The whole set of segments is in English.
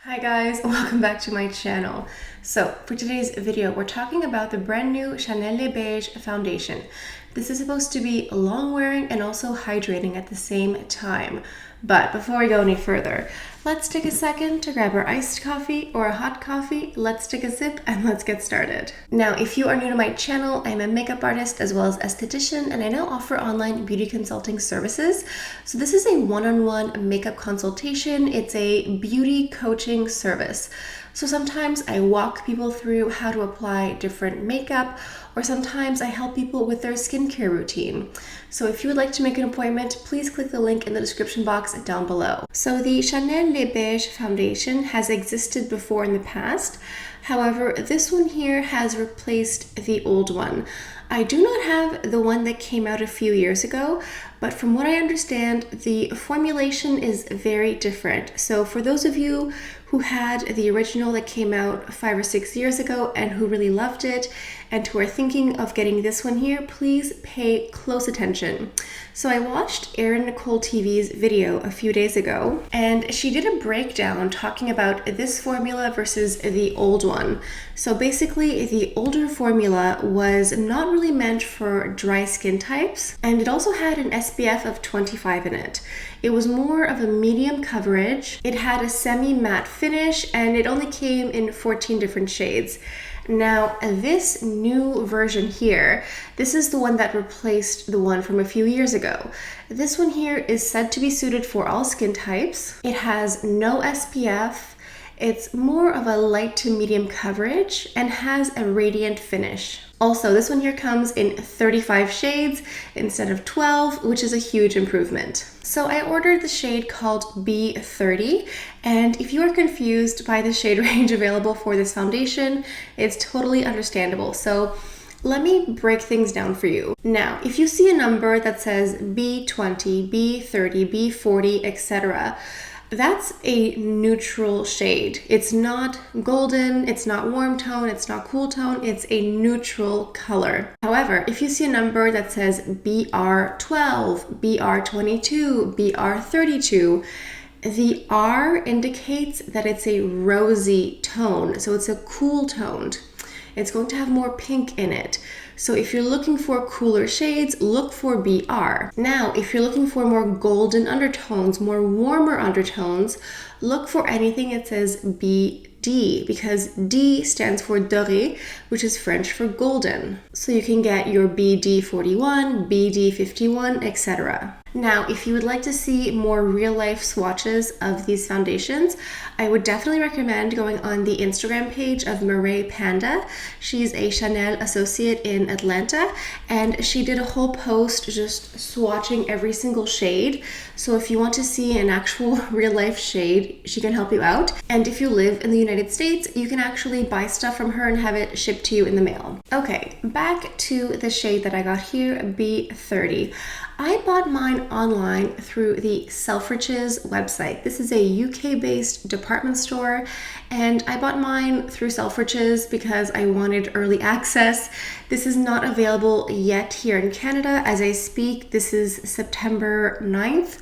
Hi guys, welcome back to my channel. So for today's video, we're talking about the brand new Chanel Les Beiges foundation. This is supposed to be long wearing and also hydrating at the same time. But before we go any further, let's take a second to grab our iced coffee or a hot coffee. Let's take a sip and let's get started. Now, if you are new to my channel, I'm a makeup artist as well as esthetician, and I now offer online beauty consulting services. So this is a one-on-one makeup consultation. It's a beauty coaching service. So sometimes I walk people through how to apply different makeup, or sometimes I help people with their skincare routine. So if you would like to make an appointment, please click the link in the description box down below. So the Chanel Les Beiges foundation has existed before in the past. However, this one here has replaced the old one. I do not have the one that came out a few years ago, but from what I understand, the formulation is very different. So for those of you who had the original that came out 5 or 6 years ago and who really loved it, and who are thinking of getting this one here, please pay close attention. So I watched Erin Nicole TV's video a few days ago, and she did a breakdown talking about this formula versus the old one. So basically, the older formula was not really meant for dry skin types, and it also had an SPF of 25 in it. It was more of a medium coverage. It had a semi-matte finish, and it only came in 14 different shades. Now, this new version here, this is the one that replaced the one from a few years ago. This one here is said to be suited for all skin types. It has no SPF. It's more of a light to medium coverage and has a radiant finish. Also, this one here comes in 35 shades instead of 12, which is a huge improvement. So I ordered the shade called B30, and if you are confused by the shade range available for this foundation, it's totally understandable. So let me break things down for you. Now, if you see a number that says B20, B30, B40, etc., that's a neutral shade. It's not golden, it's not warm tone, it's not cool tone, it's a neutral color. However, if you see a number that says BR12, BR22, BR32, the R indicates that it's a rosy tone, so it's a cool toned. It's going to have more pink in it. So if you're looking for cooler shades, look for BR. Now, if you're looking for more golden undertones, more warmer undertones, look for anything that says BD, because D stands for doré, which is French for golden. So you can get your BD41, BD51, etc. Now, if you would like to see more real-life swatches of these foundations, I would definitely recommend going on the Instagram page of Mireille Panda. She's a Chanel associate in Atlanta, and she did a whole post just swatching every single shade. So if you want to see an actual real-life shade, she can help you out. And if you live in the United States, you can actually buy stuff from her and have it shipped to you in the mail. Okay, back to the shade that I got here, B30. I bought mine online through the Selfridges website. This is a UK-based department store, and I bought mine through Selfridges because I wanted early access. This is not available yet here in Canada. As I speak, this is September 9th.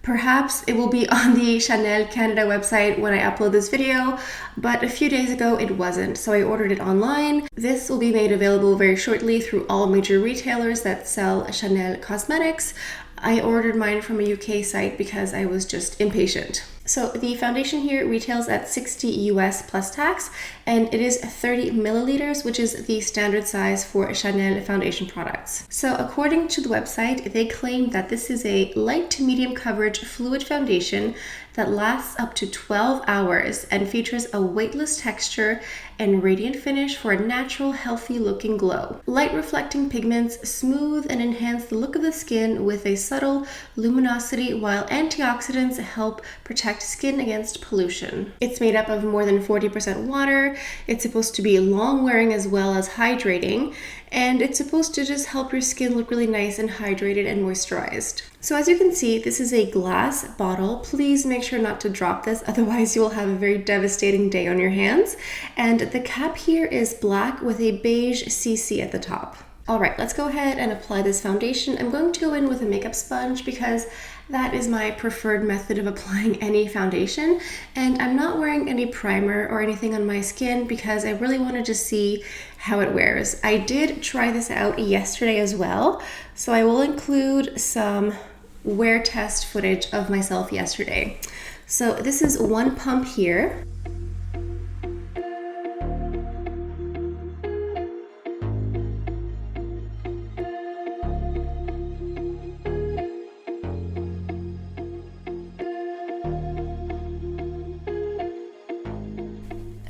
Perhaps it will be on the Chanel Canada website when I upload this video, but a few days ago it wasn't, so I ordered it online. This will be made available very shortly through all major retailers that sell Chanel cosmetics. I ordered mine from a UK site because I was just impatient. So the foundation here retails at $60 US plus tax, and it is 30 milliliters, which is the standard size for Chanel foundation products. So according to the website, they claim that this is a light to medium coverage fluid foundation that lasts up to 12 hours and features a weightless texture and radiant finish for a natural, healthy looking glow. Light reflecting pigments smooth and enhance the look of the skin with a subtle luminosity, while antioxidants help protect skin against pollution. It's made up of more than 40% water. It's supposed to be long wearing as well as hydrating, and it's supposed to just help your skin look really nice and hydrated and moisturized. So as you can see, this is a glass bottle. Please make sure not to drop this, otherwise you will have a very devastating day on your hands. And the cap here is black with a beige CC at the top. All right, let's go ahead and apply this foundation. I'm going to go in with a makeup sponge because That is my preferred method of applying any foundation, and I'm not wearing any primer or anything on my skin because I really wanted to see how it wears. I did try this out yesterday as well, so I will include some wear test footage of myself yesterday. So this is one pump here.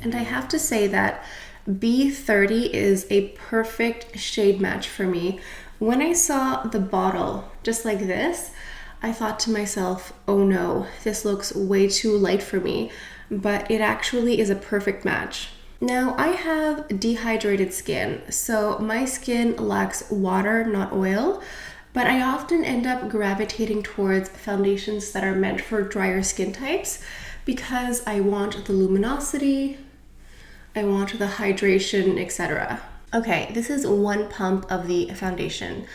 And I have to say that B30 is a perfect shade match for me. When I saw the bottle just like this, I thought to myself, oh no, this looks way too light for me, but it actually is a perfect match. Now, I have dehydrated skin, so my skin lacks water, not oil, but I often end up gravitating towards foundations that are meant for drier skin types because I want the luminosity, I want the hydration, etc. Okay, this is one pump of the foundation.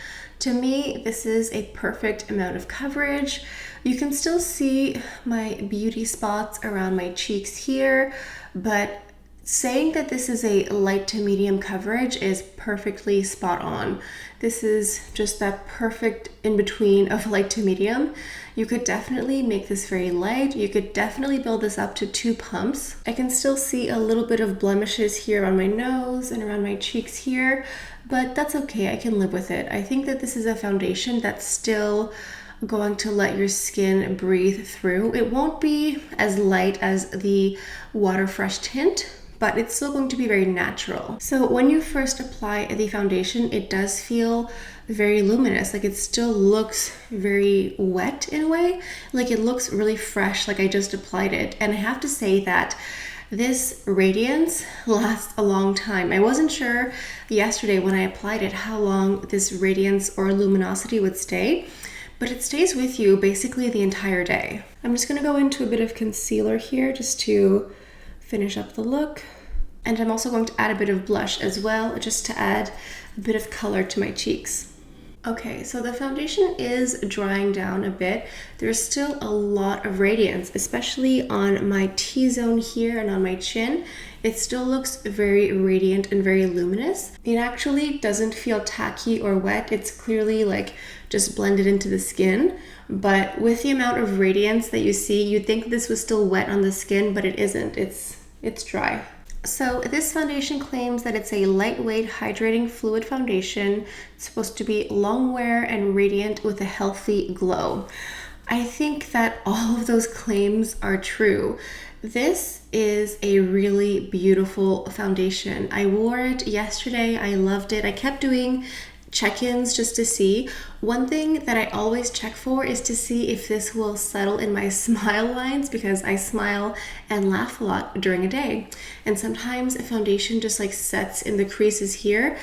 To me, this is a perfect amount of coverage. You can still see my beauty spots around my cheeks here, but saying that this is a light to medium coverage is perfectly spot on. This is just that perfect in between of light to medium. You could definitely make this very light. You could definitely build this up to 2 pumps. I can still see a little bit of blemishes here on my nose and around my cheeks here, but that's okay, I can live with it. I think that this is a foundation that's still going to let your skin breathe through. It won't be as light as the Water Fresh tint, but it's still going to be very natural. So when you first apply the foundation, it does feel very luminous. Like it still looks very wet in a way. Like it looks really fresh, like I just applied it. And I have to say that this radiance lasts a long time. I wasn't sure yesterday when I applied it how long this radiance or luminosity would stay, but it stays with you basically the entire day. I'm just gonna go into a bit of concealer here just to finish up the look. And I'm also going to add a bit of blush as well, just to add a bit of color to my cheeks. Okay, so the foundation is drying down a bit. There's still a lot of radiance, especially on my T-zone here and on my chin. It still looks very radiant and very luminous. It actually doesn't feel tacky or wet. It's clearly like just blended into the skin. But with the amount of radiance that you see, you'd think this was still wet on the skin, but it isn't. It's dry. So this foundation claims that it's a lightweight hydrating fluid foundation. It's supposed to be long wear and radiant with a healthy glow. I think that all of those claims are true. This is a really beautiful foundation. I wore it yesterday. I loved it. I kept doing check-ins just to see. One thing that I always check for is to see if this will settle in my smile lines, because I smile and laugh a lot during a day. And sometimes a foundation just like sets in the creases here.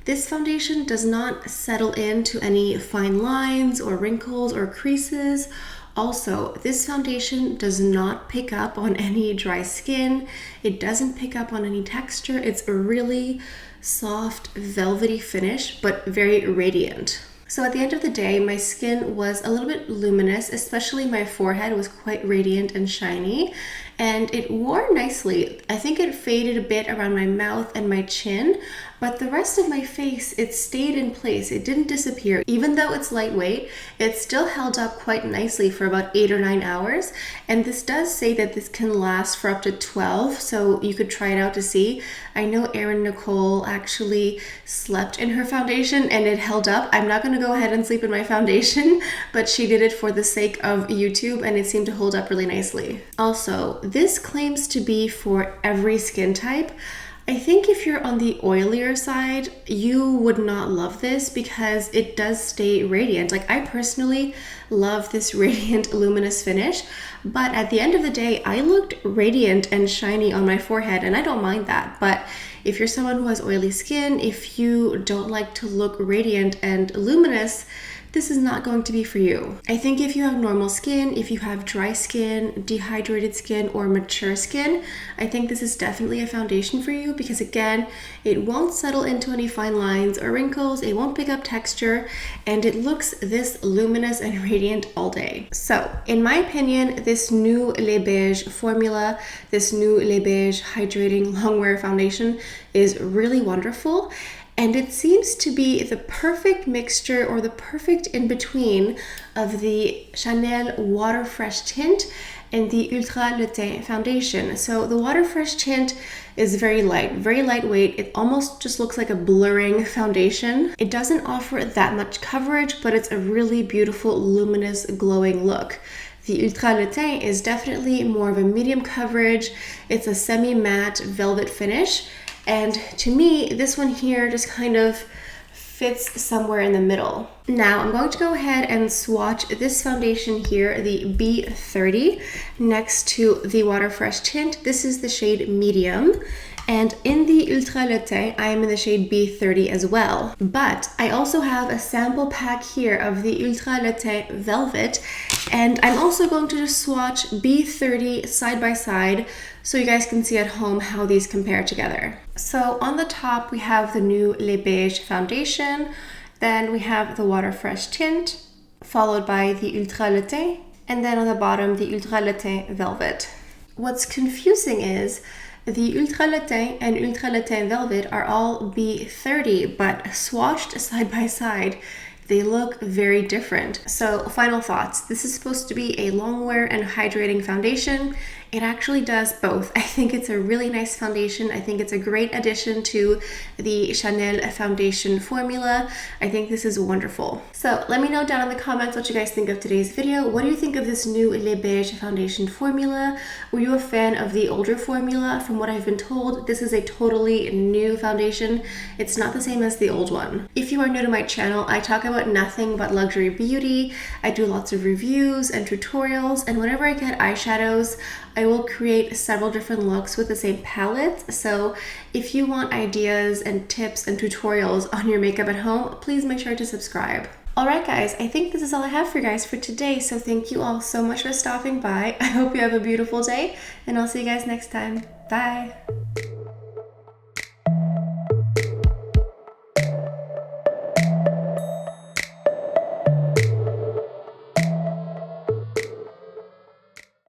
This foundation does not settle into any fine lines or wrinkles or creases. Also, this foundation does not pick up on any dry skin. It doesn't pick up on any texture. It's a really soft, velvety finish, but very radiant. So at the end of the day, my skin was a little bit luminous, especially my forehead was quite radiant and shiny, and it wore nicely. I think it faded a bit around my mouth and my chin, but the rest of my face, it stayed in place. It didn't disappear. Even though it's lightweight, it still held up quite nicely for about 8 or 9 hours. And this does say that this can last for up to 12, so you could try it out to see. I know Erin Nicole actually slept in her foundation and it held up. I'm not gonna go ahead and sleep in my foundation, but she did it for the sake of YouTube and it seemed to hold up really nicely. Also, this claims to be for every skin type. I think if you're on the oilier side, you would not love this because it does stay radiant. Like, I personally love this radiant luminous finish, but at the end of the day, I looked radiant and shiny on my forehead and I don't mind that. But if you're someone who has oily skin, if you don't like to look radiant and luminous, this is not going to be for you. I think if you have normal skin, if you have dry skin, dehydrated skin, or mature skin, I think this is definitely a foundation for you because again, it won't settle into any fine lines or wrinkles, it won't pick up texture, and it looks this luminous and radiant all day. So, in my opinion, this new Les Beiges formula, this new Les Beiges Hydrating Longwear Foundation is really wonderful. And it seems to be the perfect mixture or the perfect in-between of the Chanel Water Fresh Tint and the Ultra Le Teint foundation. So the Water Fresh Tint is very light, very lightweight. It almost just looks like a blurring foundation. It doesn't offer that much coverage, but it's a really beautiful, luminous, glowing look. The Ultra Le Teint is definitely more of a medium coverage. It's a semi-matte velvet finish. And to me, this one here just kind of fits somewhere in the middle. Now I'm going to go ahead and swatch this foundation here, the B30, next to the Water Fresh Tint. This is the shade Medium. And in the Ultra Le Teint, I am in the shade B30 as well. But I also have a sample pack here of the Ultra Le Teint Velvet. And I'm also going to just swatch B30 side by side so you guys can see at home how these compare together. So on the top, we have the new Les Beiges foundation. Then we have the Water Fresh Tint, followed by the Ultra Le Teint. And then on the bottom, the Ultra Le Teint Velvet. What's confusing is the Ultra Le Teint and Ultra Le Teint Velvet are all B30, but swatched side by side, they look very different. So final thoughts. This is supposed to be a longwear and hydrating foundation. It actually does both. I think it's a really nice foundation. I think it's a great addition to the Chanel foundation formula. I think this is wonderful. So let me know down in the comments what you guys think of today's video. What do you think of this new Les Beiges foundation formula? Were you a fan of the older formula? From what I've been told, this is a totally new foundation. It's not the same as the old one. If you are new to my channel, I talk about nothing but luxury beauty. I do lots of reviews and tutorials, and whenever I get eyeshadows, I will create several different looks with the same palette. So if you want ideas and tips and tutorials on your makeup at home, please make sure to subscribe. Alright guys, I think this is all I have for you guys for today. So thank you all so much for stopping by. I hope you have a beautiful day and I'll see you guys next time. Bye!